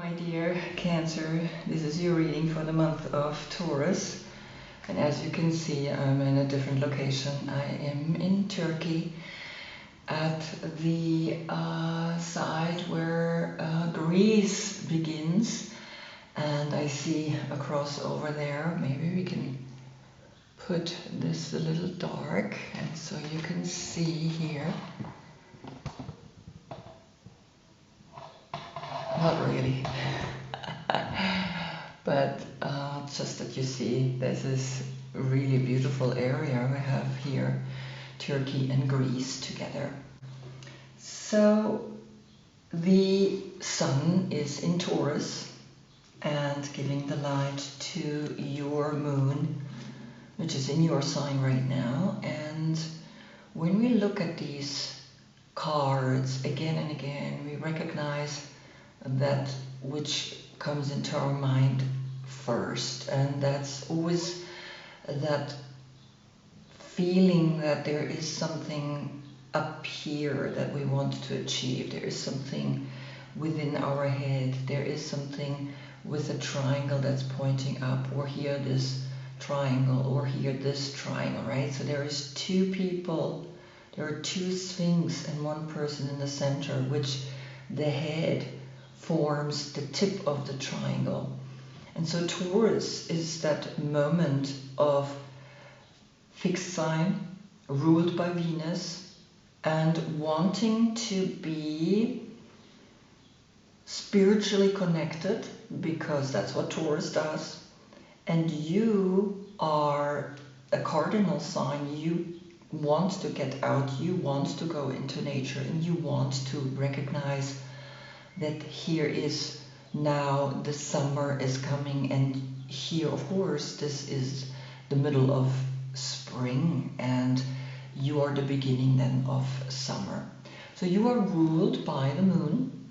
my dear Cancer, this is your reading for the month of Taurus, and as you can see I'm in a different location. I am in Turkey at the side where Greece begins, and I see across over there, maybe we can put this a little dark and so you can see here. Not really, but just that you see this is a really beautiful area we have here, Turkey and Greece together. So the sun is in Taurus and giving the light to your moon, which is in your sign right now. And when we look at these cards again and again, we recognize that which comes into our mind first, and that's always that feeling that there is something up here that we want to achieve. There is something within our head, there is something with a triangle that's pointing up, or here this triangle, or here this triangle, right? So there is two people, there are two sphinx and one person in the center, which the head forms the tip of the triangle. And so Taurus is that moment of fixed sign, ruled by Venus, and wanting to be spiritually connected, because that's what Taurus does. And you are a cardinal sign. You want to get out, you want to go into nature, and you want to recognize that here is now the summer is coming, and here of course this is the middle of spring and you are the beginning then of summer. So you are ruled by the moon,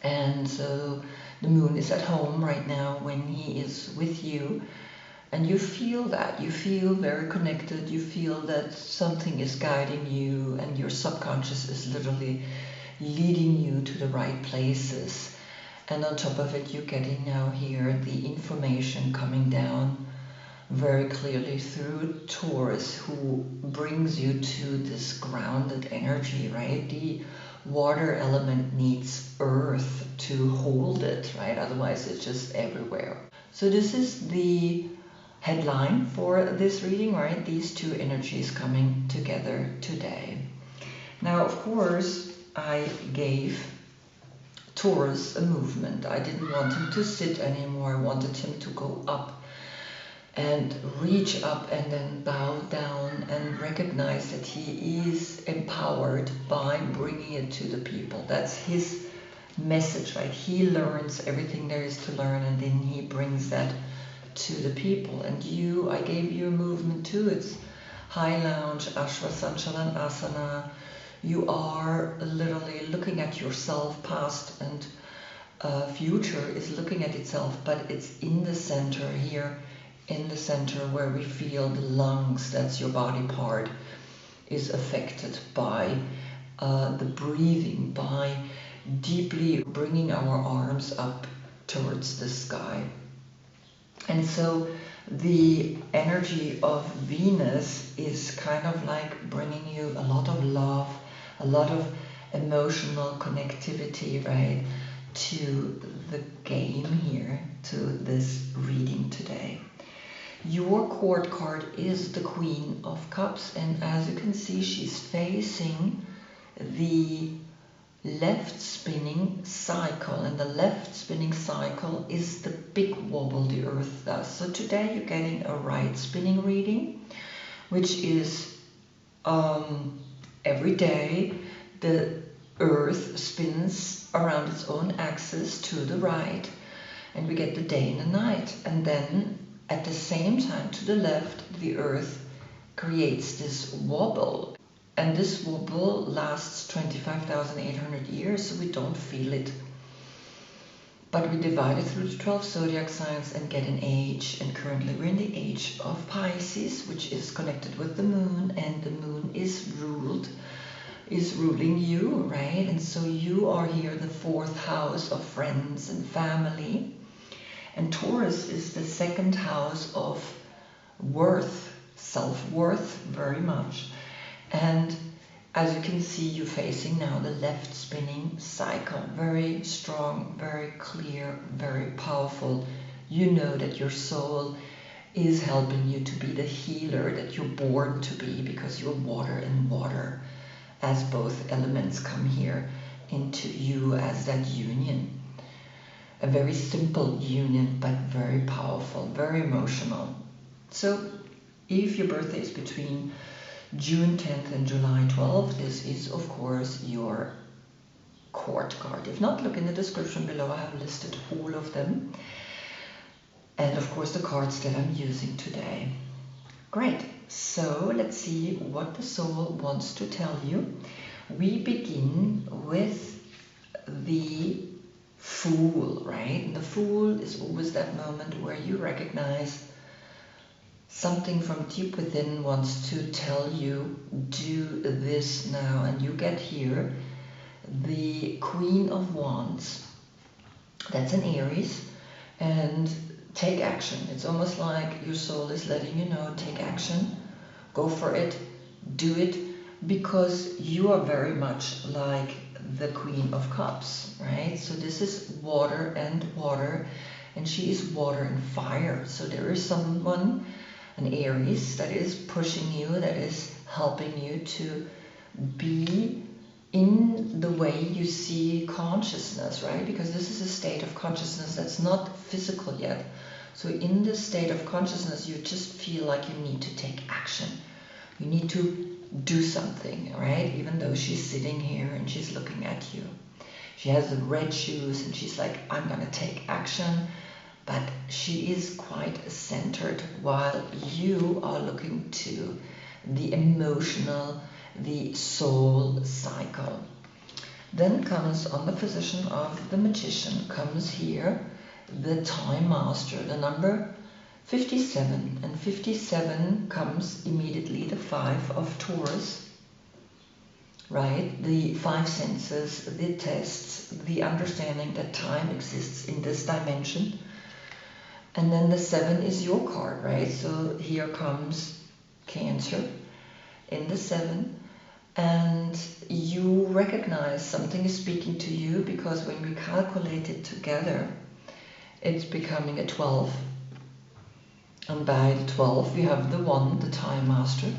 and so the moon is at home right now when he is with you, and you feel that, you feel very connected, you feel that something is guiding you and your subconscious is literally leading you to the right places. And on top of it, you're getting now here the information coming down very clearly through Taurus, who brings you to this grounded energy, right? The water element needs earth to hold it, right? Otherwise it's just everywhere. So this is the headline for this reading, right? These two energies coming together today. Now, of course, I gave Taurus a movement. I didn't want him to sit anymore. I wanted him to go up and reach up and then bow down and recognize that he is empowered by bringing it to the people. That's his message, right? He learns everything there is to learn, and then he brings that to the people. And you, I gave you a movement too. It's high lounge, Ashvasanchalan Asana. You are literally looking at yourself. Past and future is looking at itself, but it's in the center here, in the center where we feel the lungs, that's your body part, is affected by the breathing, by deeply bringing our arms up towards the sky. And so the energy of Venus is kind of like bringing you a lot of love, a lot of emotional connectivity, right, to the game here, to this reading today. Your court card is the Queen of Cups, and as you can see, she's facing the left spinning cycle, and the left spinning cycle is the big wobble the Earth does. So today you're getting a right spinning reading, which is every day the Earth spins around its own axis to the right, and we get the day and the night. And then at the same time to the left, the Earth creates this wobble. And this wobble lasts 25,800 years, so we don't feel it. But we divide it through the 12 zodiac signs and get an age. And currently we're in the age of Pisces, which is connected with the moon, and the moon is ruled is ruling you, right? And so you are here, the fourth house of friends and family. And Taurus is the second house of worth, self-worth, very much. And as you can see, you're facing now the left spinning cycle. Very strong, very clear, very powerful. You know that your soul is helping you to be the healer that you're born to be, because you're water and water, as both elements come here into you as that union. A very simple union, but very powerful, very emotional. So if your birthday is between June 10th and July 12th, this is of course your court card. If not, look in the description below, I have listed all of them. And of course the cards that I'm using today. Great, so let's see what the soul wants to tell you. We begin with the Fool, right? And the Fool is always that moment where you recognize something from deep within wants to tell you, do this now. And you get here the Queen of Wands. That's an Aries. And take action. It's almost like your soul is letting you know, take action, go for it, do it, because you are very much like the Queen of Cups, right? So this is water, and she is water and fire. So there is someone, an Aries, that is pushing you, that is helping you to be in the way you see consciousness, right? Because this is a state of consciousness that's not physical yet. So in this state of consciousness, you just feel like you need to take action. You need to do something, right? Even though she's sitting here and she's looking at you. She has the red shoes and she's like, I'm gonna take action. But she is quite centered, while you are looking to the emotional, the soul cycle. Then comes on the position of the Magician, comes here the Time Master, the number 57. And 57 comes immediately the 5 of Taurus, right? The 5 senses, the tests, the understanding that time exists in this dimension. And then the 7 is your card, right? So here comes Cancer in the 7. And you recognize something is speaking to you, because when we calculate it together, it's becoming a 12. And by the 12, we have the 1, the Time Master.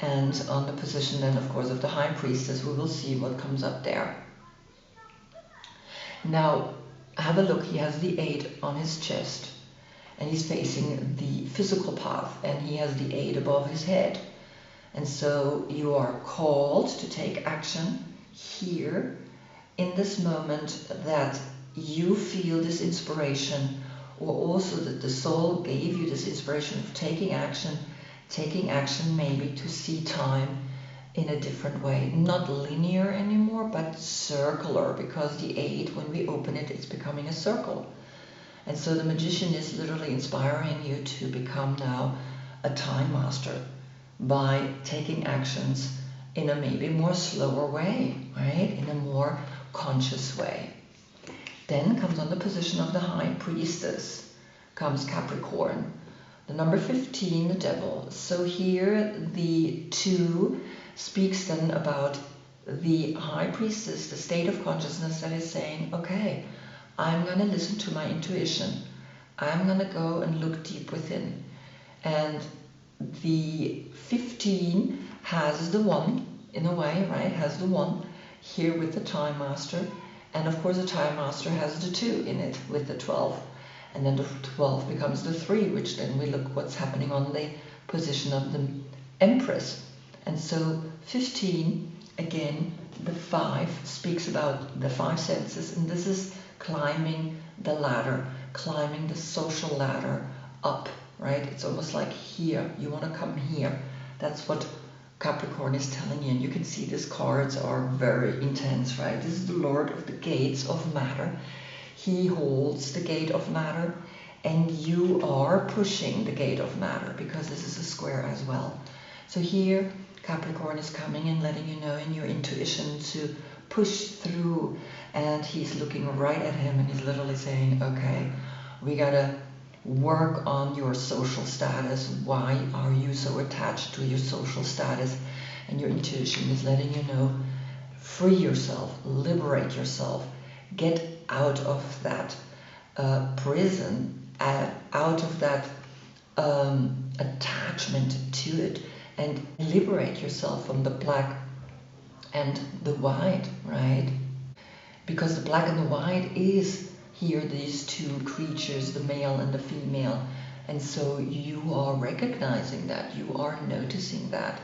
And on the position then, of course, of the High Priestess, we will see what comes up there. Now, have a look. He has the 8 on his chest. And he's facing the physical path. And he has the 8 above his head. And so you are called to take action here in this moment, that you feel this inspiration, or also that the soul gave you this inspiration of taking action maybe to see time in a different way. Not linear anymore, but circular, because the 8, when we open it, it's becoming a circle. And so the Magician is literally inspiring you to become now a Time Master, by taking actions in a maybe more slower way, right? In a more conscious way. Then comes on the position of the High Priestess, comes Capricorn, the number 15, the Devil. So here the 2 speaks then about the High Priestess, the state of consciousness that is saying, okay, I'm going to listen to my intuition. I'm going to go and look deep within. And the 15 has the 1 in a way, right? Has the 1 here with the Time Master. And of course the Time Master has the 2 in it with the 12. And then the 12 becomes the 3, which then we look what's happening on the position of the Empress. And so 15, again, the 5 speaks about the 5 senses. And this is climbing the ladder, climbing the social ladder up. Right? It's almost like here, you want to come here. That's what Capricorn is telling you. And you can see these cards are very intense, right? This is the Lord of the Gates of Matter. He holds the gate of matter, and you are pushing the gate of matter, because this is a square as well. So here, Capricorn is coming and letting you know in your intuition to push through, and he's looking right at him and he's literally saying, okay, we gotta work on your social status. Why are you so attached to your social status? And your intuition is letting you know, free yourself, liberate yourself, get out of that prison, out of that attachment to it, and liberate yourself from the black and the white, right? Because the black and the white is here, these two creatures, the male and the female. And so you are recognizing that, you are noticing that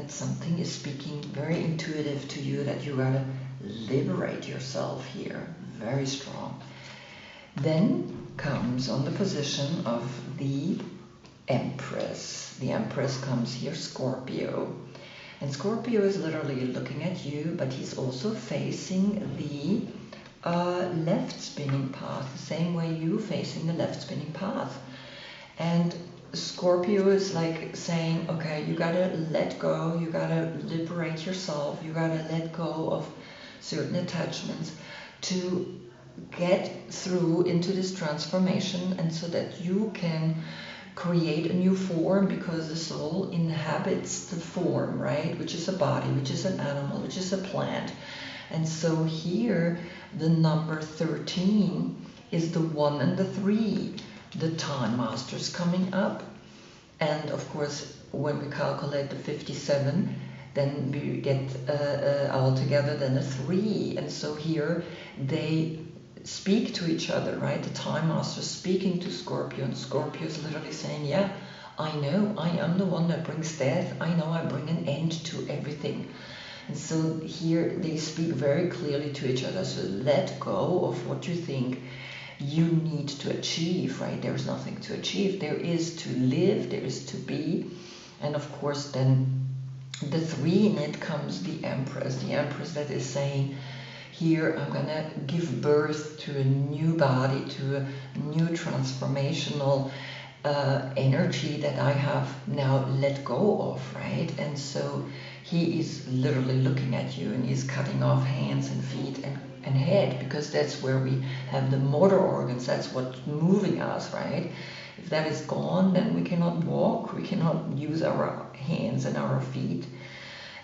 something is speaking very intuitive to you, that you gotta liberate yourself here, very strong. Then comes on the position of the Empress. The Empress comes here, Scorpio. And Scorpio is literally looking at you, but he's also facing the left spinning path, the same way you facing the left spinning path. And Scorpio is like saying, okay, you gotta let go, you gotta liberate yourself, you gotta let go of certain attachments to get through into this transformation, and so that you can create a new form, because the soul inhabits the form, right? Which is a body, which is an animal, which is a plant. And so here, the number 13 is the 1 and the 3, the Time Masters coming up. And of course, when we calculate the 57, then we get altogether then a 3. And so here they speak to each other, right? The Time Master speaking to Scorpio, and Scorpio is literally saying, yeah, I know, I am the one that brings death. I know I bring an end to everything. And so here they speak very clearly to each other. So let go of what you think you need to achieve, right? There's nothing to achieve. There is to live, there is to be. And of course then the 3 in it comes the Empress. The Empress that is saying, here I'm gonna give birth to a new body, to a new transformational energy that I have now let go of, right? And so he is literally looking at you, and he's cutting off hands and feet and head, because that's where we have the motor organs, that's what's moving us, right? If that is gone, then we cannot walk, we cannot use our hands and our feet.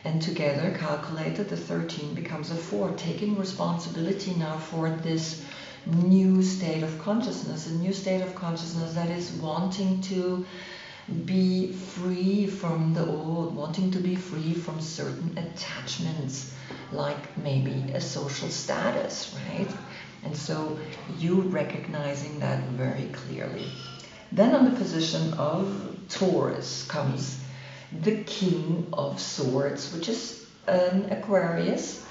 And together, calculated, the 13 becomes a 4, taking responsibility now for this new state of consciousness, a new state of consciousness that is wanting to be free from the old, wanting to be free from certain attachments, like maybe a social status, right? And so you recognizing that very clearly. Then on the position of Taurus comes the King of Swords, which is an Aquarius.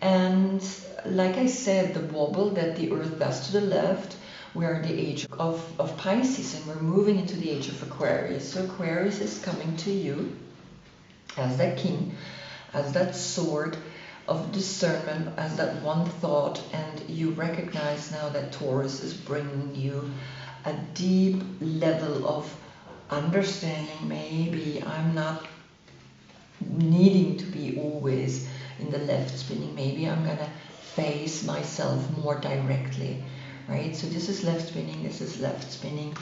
And like I said, the wobble that the Earth does to the left, we're in the age of Pisces, and we're moving into the age of Aquarius. So Aquarius is coming to you as that king, as that sword of discernment, as that one thought, and you recognize now that Taurus is bringing you a deep level of understanding. Maybe I'm not needing to be always in the left spinning. Maybe I'm gonna face myself more directly, right? So this is left spinning, this is left spinning,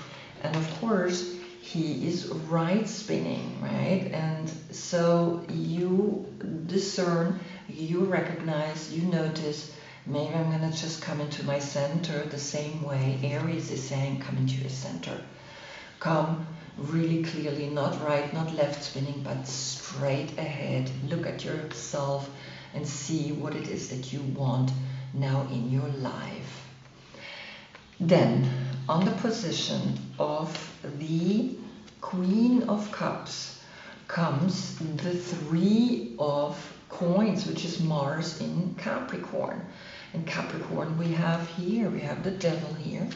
and of course he is right spinning, right? And so you discern, you recognize, you notice, maybe I'm gonna just come into my center, the same way Aries is saying, come into your center. Come really clearly, not right, not left spinning, but straight ahead. Look at yourself and see what it is that you want now in your life. Then, on the position of the Queen of Cups comes the 3 of Coins, which is Mars in Capricorn. In Capricorn we have the Devil here,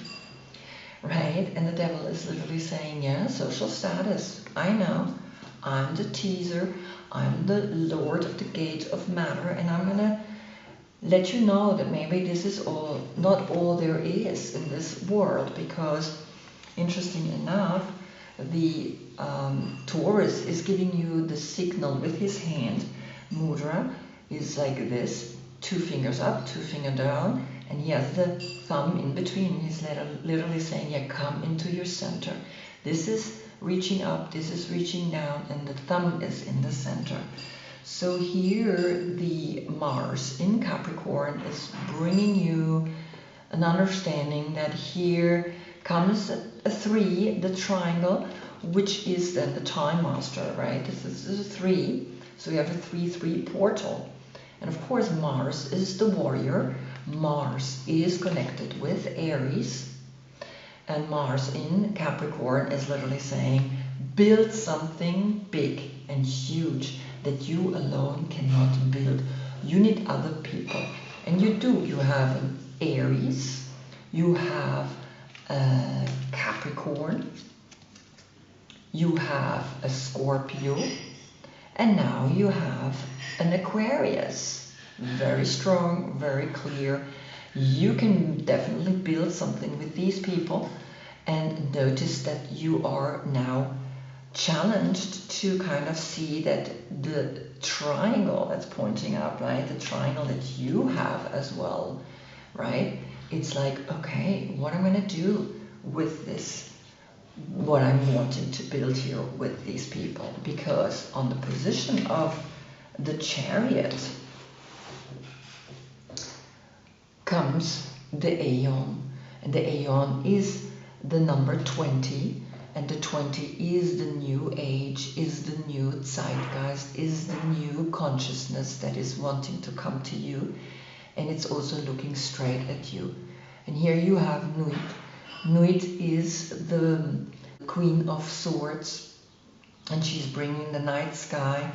right? And the Devil is literally saying, yeah, social status, I know, I'm the teaser, I'm the Lord of the Gate of Matter, and I'm gonna let you know that maybe this is not all there is in this world, because interesting enough, the Taurus is giving you the signal with his hand. Mudra is like this, 2 fingers up, 2 fingers down, and he has the thumb in between. He's literally saying, yeah, come into your center. This is reaching up, this is reaching down, and the thumb is in the center. So here the Mars in Capricorn is bringing you an understanding that here comes a 3, the triangle, which is then the time master, right? This is a 3, so you have a 3-3 portal. And of course Mars is the warrior. Mars is connected with Aries, and Mars in Capricorn is literally saying, build something big and huge that you alone cannot build. You need other people, and you do. You have an Aries, you have a Capricorn, you have a Scorpio, and now you have an Aquarius. Very strong, very clear. You can definitely build something with these people, and notice that you are now challenged to kind of see that the triangle that's pointing up, right? The triangle that you have as well, right? It's like, okay, what I'm going to do with this, what I'm wanting to build here with these people. Because on the position of the Chariot comes the Aeon, and the Aeon is the number 20, and the 20 is the new age, is the new zeitgeist, is the new consciousness that is wanting to come to you, and it's also looking straight at you. And here you have Nuit. Nuit is the Queen of Swords, and she's bringing the night sky,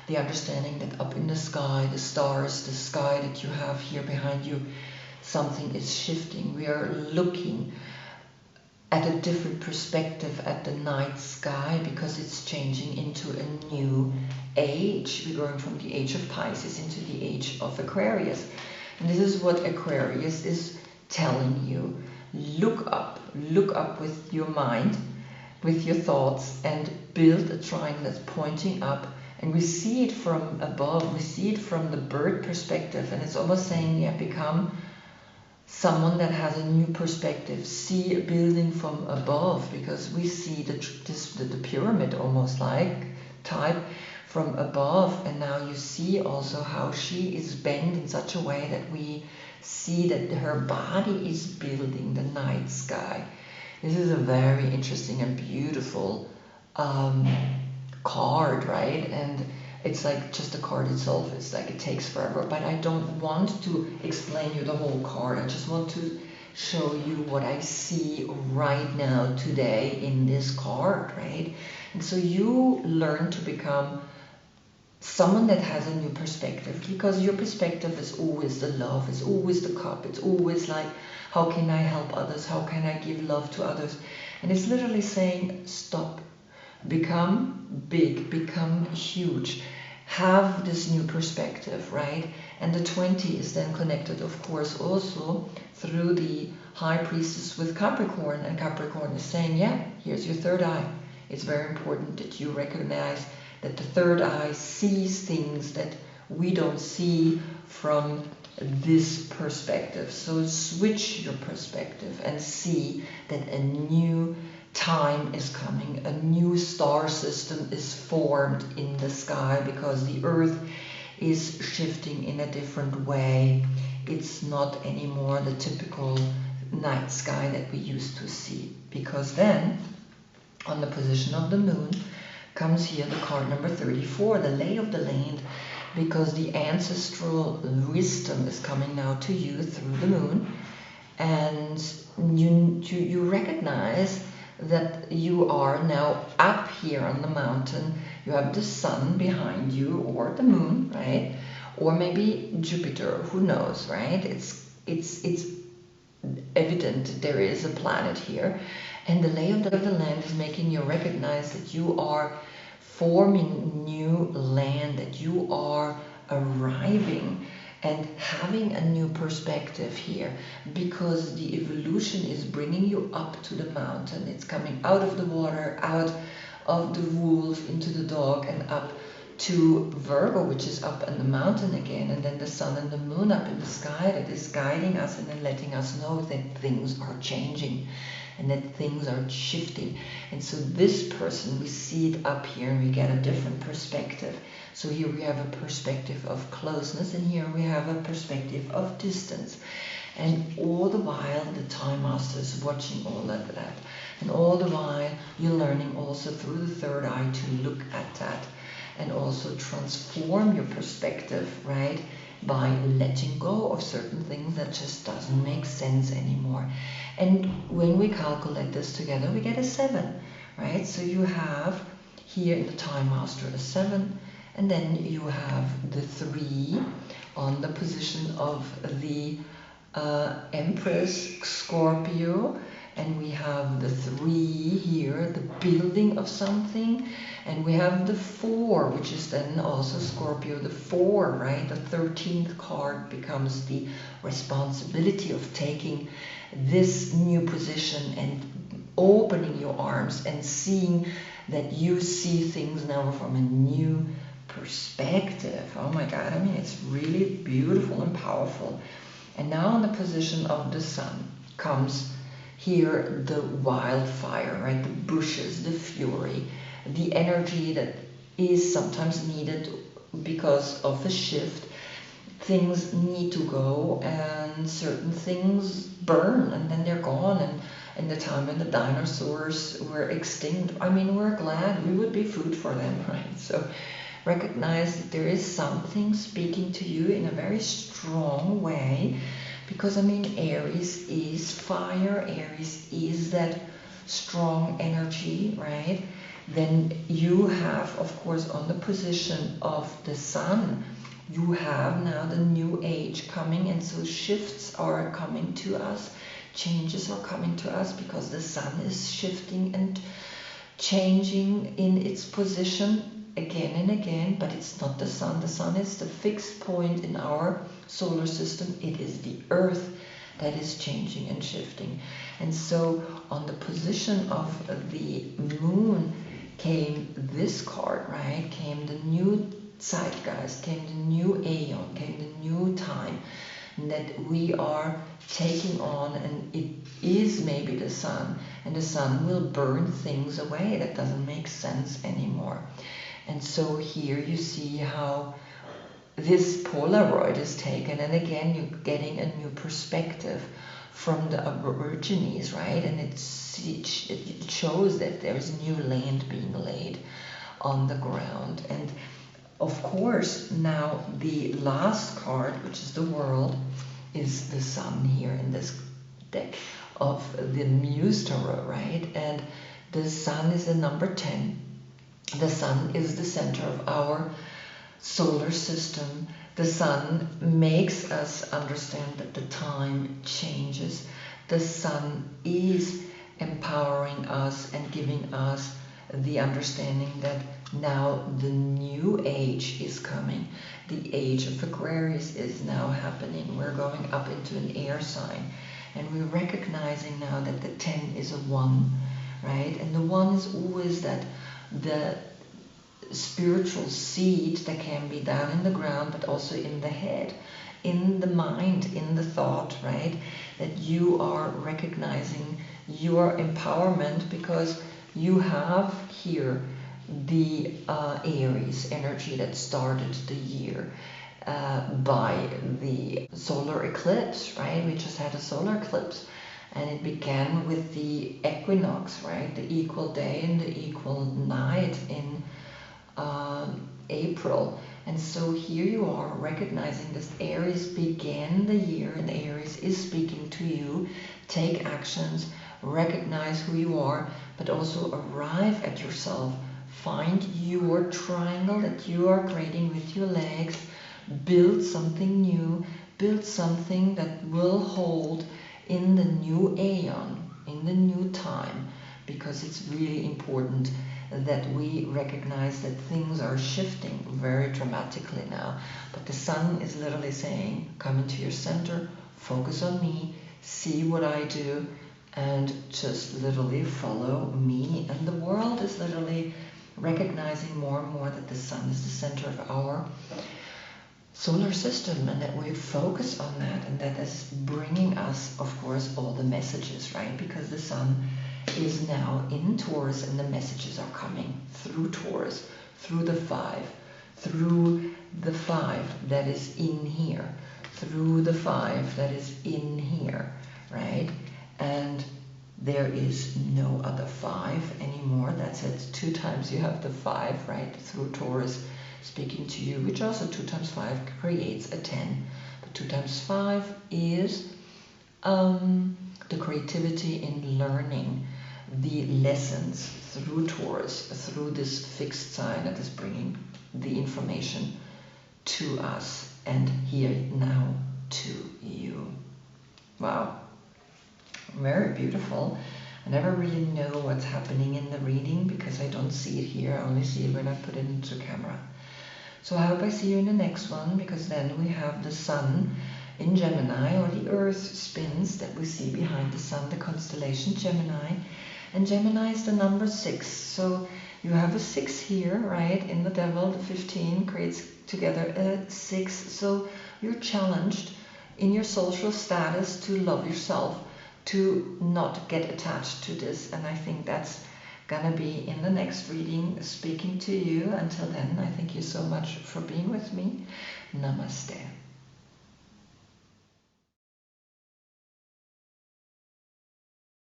the understanding that up in the sky, the stars, the sky that you have here behind you, something is shifting. We are looking at a different perspective at the night sky, because it's changing into a new age. We're going from the age of Pisces into the age of Aquarius. And this is what Aquarius is telling you. Look up with your mind, with your thoughts, and build a triangle that's pointing up. And we see it from above, we see it from the bird perspective, and it's almost saying, yeah, become someone that has a new perspective. See a building from above, because we see the pyramid almost like type from above, and now you see also how she is bent in such a way that we see that her body is building the night sky. This is a very interesting and beautiful card, right? And it's like just the card itself, it's like it takes forever, but I don't want to explain you the whole card. I just want to show you what I see right now today in this card, right? And so you learn to become someone that has a new perspective, because your perspective is always the love, it's always the cup, it's always like, how can I help others, how can I give love to others? And it's literally saying, stop, become big, become huge, have this new perspective, right? And the 20 is then connected, of course, also through the High Priestess with Capricorn, and Capricorn is saying, yeah, here's your third eye. It's very important that you recognize that the third eye sees things that we don't see from this perspective. So switch your perspective and see that a new time is coming, a new star system is formed in the sky, because the earth is shifting in a different way. It's not anymore the typical night sky that we used to see, because then on the position of the moon comes here the card number 34, the lay of the land, because the ancestral wisdom is coming now to you through the moon, and you recognize that you are now up here on the mountain. You have the sun behind you, or the moon, right? Or maybe Jupiter, who knows, right? It's evident there is a planet here. And the lay of the land is making you recognize that you are forming new land, that you are arriving and having a new perspective here, because the evolution is bringing you up to the mountain. It's coming out of the water, out of the wolf, into the dog, and up to Virgo, which is up on the mountain again, and then the sun and the moon up in the sky, that is guiding us and then letting us know that things are changing and that things are shifting. And so this person, we see it up here and we get a different perspective. So here we have a perspective of closeness, and here we have a perspective of distance. And all the while the Time Master is watching all of that. And all the while you're learning also through the third eye to look at that and also transform your perspective, right? By letting go of certain things that just doesn't make sense anymore. And when we calculate this together, we get a 7, right? So you have here in the Time Master a 7, and then you have the 3 on the position of the Empress Scorpio, and we have the 3 here, the building of something, and we have the 4, which is then also Scorpio, the 4, right? The 13th card becomes the responsibility of taking this new position and opening your arms and seeing that you see things now from a new perspective. Oh my God, I mean, it's really beautiful and powerful. And now in the position of the Sun comes here the wildfire, right? The bushes, the fury, the energy that is sometimes needed because of a shift. Things need to go and certain things burn and then they're gone. And in the time when the dinosaurs were extinct, I mean, we're glad, we would be food for them, right? So recognize that there is something speaking to you in a very strong way, because I mean, Aries is fire, Aries is that strong energy, right? Then you have, of course, on the position of the Sun, you have now the new age coming, and so shifts are coming to us, changes are coming to us, because the Sun is shifting and changing in its position again and again. But it's not the Sun. The Sun is the fixed point in our solar system. It is the Earth that is changing and shifting. And so on the position of the Moon came this card, right? Came the new zeitgeist, came the new aeon, came the new time that we are taking on, and it is maybe the Sun, and the Sun will burn things away that doesn't make sense anymore. And so here you see how this Polaroid is taken, and again you're getting a new perspective from the Aborigines, right? And it shows that there's new land being laid on the ground. And of course, now the last card, which is the World, is the Sun here in this deck of the Muse Tarot, right? And the Sun is the number 10. The Sun is the center of our solar system. The Sun makes us understand that the time changes. The Sun is empowering us and giving us the understanding that now the new age is coming. The age of Aquarius is now happening. We're going up into an air sign, and we're recognizing now that the 10 is a 1, right? And the 1 is always that the spiritual seed that can be down in the ground, but also in the head, in the mind, in the thought, right? That you are recognizing your empowerment, because you have here the Aries energy that started the year by the solar eclipse, right? We just had a solar eclipse, and it began with the equinox, right? The equal day and the equal night in April. And so here you are recognizing this Aries began the year, and Aries is speaking to you. Take actions, recognize who you are, but also arrive at yourself. Find your triangle that you are creating with your legs. Build something new. Build something that will hold in the new aeon, in the new time, because it's really important that we recognize that things are shifting very dramatically now. But the sun is literally saying, come into your center, focus on me, see what I do, and just literally follow me. And the world is literally recognizing more and more that the sun is the center of our solar system, and that we focus on that, and that is bringing us, of course, all the messages, right? Because the sun is now in Taurus, and the messages are coming through Taurus, through the five that is in here, through the five that is in here, right? And there is no other five anymore. That's it. 2 times you have the 5, right? Through Taurus speaking to you, which also 2 times 5 creates a 10. But 2 times 5 is the creativity in learning the lessons through Taurus, through this fixed sign that is bringing the information to us and here now to you. Wow. Very beautiful. I never really know what's happening in the reading because I don't see it here. I only see it when I put it into camera. So I hope I see you in the next one, because then we have the sun in Gemini, or the earth spins that we see behind the sun, the constellation Gemini. And Gemini is the number 6. So you have a 6 here, right? In the devil, the 15 creates together a 6. So you're challenged in your social status to love yourself, to not get attached to this. And I think that's gonna be in the next reading, speaking to you. Until then, I thank you so much for being with me. Namaste.